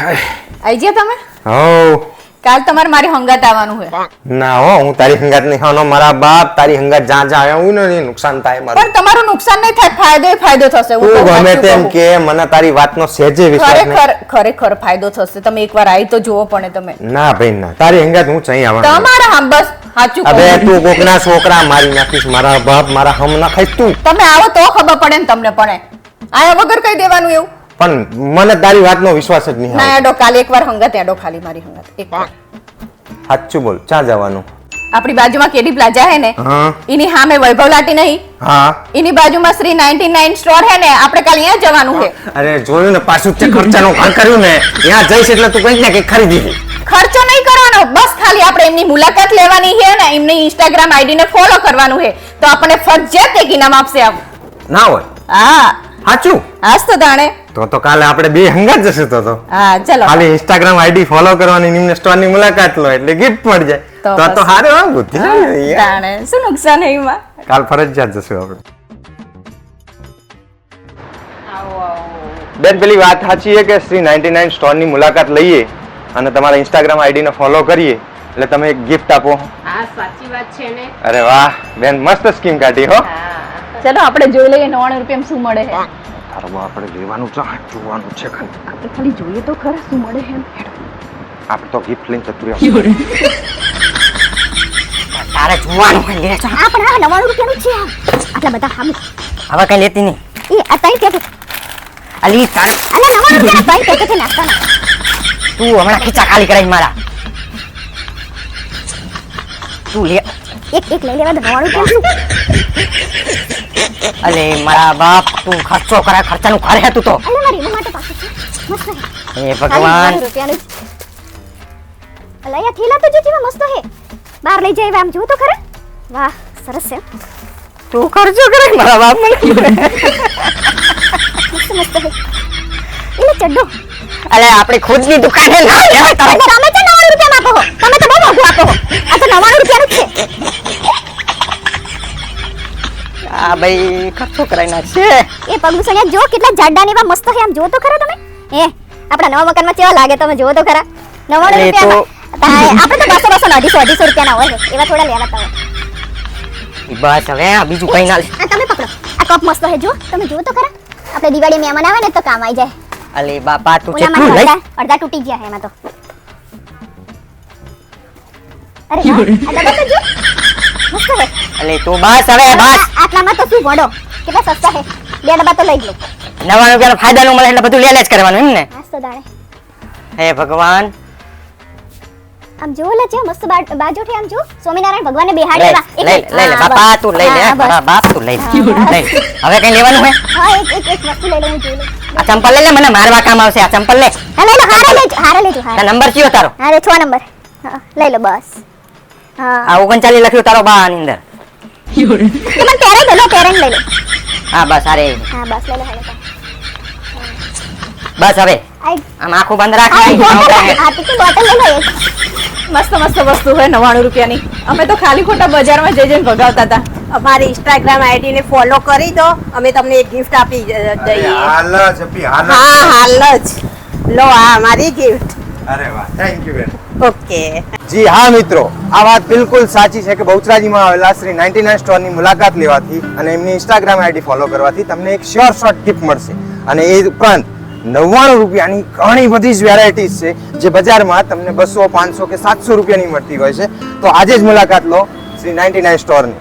આઈ ગયા તમે? હો કાલ તમારે મારી હંગાત આવવાનું છે. ના હો, હું તારી હંગાત નહીં ખાવાનો. મારા બાપ તારી હંગાત જ્યાં જ્યાં આવ્યા હું ને નુકસાન થાય મારું. પણ તમારું નુકસાન નહીં થાય, ફાયદો થશે. હું તું તમને ગમે સાચું તેમ કહું. કે મને તારી વાતનો સહેજે વિશ્વાસ નહીં. ખરેખર ફાયદો થશે. તમે એકવાર આવી તો જુઓ પણ તમે. ના ભાઈ ના, તારી હંગાત હું ચઈ આવવાનો. તમારા હમ બસ સાચું અબે કહું. તું કોકના છોકરા મારી નાખીશ, મારા બાપ મારા હમ ના ખાઈશ તું. તમે આવો તો ખબર પડે ને તમને. પણ આયા વગર કઈ દેવાનું એવું? પણ મને તારી વાતનો વિશ્વાસ જ નહીં ના આવે. એડો કાલે એકવાર હંગાત એડો ખાલી મારી હંગાત એકવાર. સાચું બોલ, ક્યાં જવાનું? આપણી બાજુમાં કેડી પ્લાઝા હે ને, હા એની સામે વૈભવ લાટી નહીં, હા. એની બાજુમાં શ્રી 99 સ્ટોર હે ને, આપણે કાલે અહીંયા જવાનું છે. અરે જોયું ને, પાછું તે ખર્ચાનું કામ કર્યું ને. ત્યાં જઈશ એટલે તું કંઈક ને કંઈક ખરીદી લે. ખર્ચો નહીં કરવાનો, બસ ખાલી આપણે એમની મુલાકાત લેવાની છે ને એમની ઇન્સ્ટાગ્રામ આઈડી ને ફોલો કરવાનું છે તો આપણને ફરજિયાત એક ઇનામ આપશે. આવું ના હોય? હા સાચું? આજ તો તાણે. તો કાલે આપણે બે હંગાત જશે તો હા ચલો. ખાલી ઇન્સ્ટાગ્રામ આઈડી ફોલો કરવાની, નિમ્ન સ્ટોર ની મુલાકાત લો એટલે ગિફ્ટ મળી જાય. તો તો બસ. હારે હા, બુદ્ધિ છે ને યાર. તાણે શું નુકસાન છે એમાં? કાલ ફરજિયાત જશું આપણે. બેન પેલી વાત સાચી છે કે શ્રી 99 સ્ટોર ની મુલાકાત લઈએ અને તમારા ઇન્સ્ટાગ્રામ આઈડી ને ફોલો કરીએ એટલે તમે એક ગિફ્ટ આપો. હા સાચી વાત છે ને. અરે વાહ બેન, મસ્ત સ્કીમ કાઢી હો. ચલો આપણે જોઈ લઈએ 99 રૂપિયામાં શું મળે છે. તારો આપણે લેવાનું છે, જોવાનું છે ખાલી. આપણે ખાલી જોઈએ તો ખરા શું મળે છે. આપણે તો ગિફ્ટ લઈને જતું રહેવું. તારે જોવાનું કઈ લે. આ પણ આ 99 રૂપિયાનું છે. આટલા બધા હામ હવે કઈ લેતી નહીં. એ આ તઈ કે અલી તારી અલે 99 રૂપિયા તઈ કે છે નાસ્તાના. તું હમણાં ખીચા ખાલી કરાઈ મારા. તું લે. એક લઈ લેવા દે 99 રૂપિયા. અલે મારા બાપ, તું ખર્ચો કરે, ખર્ચાનું ઘર હે તું તો. અલે મારી મમ્મા તો પાસે છે. મસ્ત છે. હે ભગવાન. 99 રૂપિયાનું. અલે આ થેલા તો જો જેવા મસ્ત હે. બહાર લઈ જાય આમ જો તો ખરા. વાહ સરસ છે. તું ખર્ચો કરે મારા બાપ મને. મસ્ત હે. એટલે ચડ્ડો. અલે આપણી ખુદની દુકાન હે ના લેવાય તારે. તમે તો 99 રૂપિયામાં આપો. તમે તો બહુ મોંઘું આપો. આ તો 99 રૂપિયાનું જ છે. આ ભાઈ ખર્ચો કરાઈ નાખશે. એ પગલું સણ્યા જો કેટલા જાડા ને એવા મસ્ત છે. આમ જો તો ખરા તમે. આપણા નવા મકાનમાં કેવા લાગે તમે જો તો ખરા. 99 રૂપિયામાં. આપણે તો 200 250 રૂપિયાના હોય છે. એવા થોડા લેવા તમે. બસ હવે આ બીજું કઈ ના લે. આ તમે પકડો. આ કપ મસ્ત છે જો. તમે જો તો ખરા. આપણે દિવાળી મહેમાન આવે ને તો કામ આવી જાય. અલે બાપા તું ઓલામાં કેટલું લઈ. અડધા તૂટી ગયા છે એમાં તો. અરે વાહ, આ ડબ્બા તો જો. મસ્ત છે. અલે તું બસ હવે બસ. આટલામાં તો શું ભણો. કેટલા સસ્તા છે. 2 ડબ્બા તો લઈ લો. 99 રૂપિયાનો ફાયદાનું મળે એટલે બધું લે જ કરવાનું એમ ને. મસ્ત દાણે. હે ભગવાન. આમ જો લે છે મસ્ત બાજુથી આમ જો સ્વામિનારાયણ ભગવાનને લઈ બેહાડેલા. લઈ લે બાપા, તું લઈ લે. મારા બાપ તું લઈ લે. હવે કઈ લેવાનું હે? હા એક વસ્તુ લઈ લે હું જોઈ લઉં. આ ચંપલ લઈ લે, મને મારવા કામ આવશે. આ ચંપલ લે. હા લઈ લો. હારે લેજો હારે. આ નંબર કયો તારો? હારે 6 નંબર. હા લઈ લો બસ. હા આ 39 લખ્યું તારો બા આની અંદર. તમે પેરેન લો, પેરેન લઈ લો. હા બસ અરે હા બસ લઈ લો હાલે. બસ હવે આઈ આમ આખું બંધ રાખ. આ ટીકી બોટલ લઈ લો એક. મસ્ત વસ્તુ હોય 99 રૂપિયાની. અમે તો ખાલી ખોટા બજારમાં જઈને ભગાવતા હતા. અમારી ઇન્સ્ટાગ્રામ આઈડી ને ફોલો કરી દો, અમે તમને એક ગિફ્ટ આપી દઈએ. હાલ જપી હાલ. હા હાલ જ લો, આ અમારી ગિફ્ટ. અરે વાહ, થેન્ક યુ બેન. ઓકે. જી હા મિત્રો, આ વાત બિલકુલ સાચી છે કે બહુચરાજીમાં આવેલા શ્રી 99 સ્ટોરની મુલાકાત લેવાથી અને એમની ઇન્સ્ટાગ્રામ આઈડી ફોલો કરવાથી તમને એક શ્યોર શોર્ટ ગિફ્ટ મળશે. અને એ ઉપરાંત 99 રૂપિયાની ઘણી બધી જ વેરાયટીઝ છે જે બજારમાં તમને 200 500 કે 700 રૂપિયાની મળતી હોય છે. તો આજે જ મુલાકાત લો શ્રી 99 સ્ટોરની.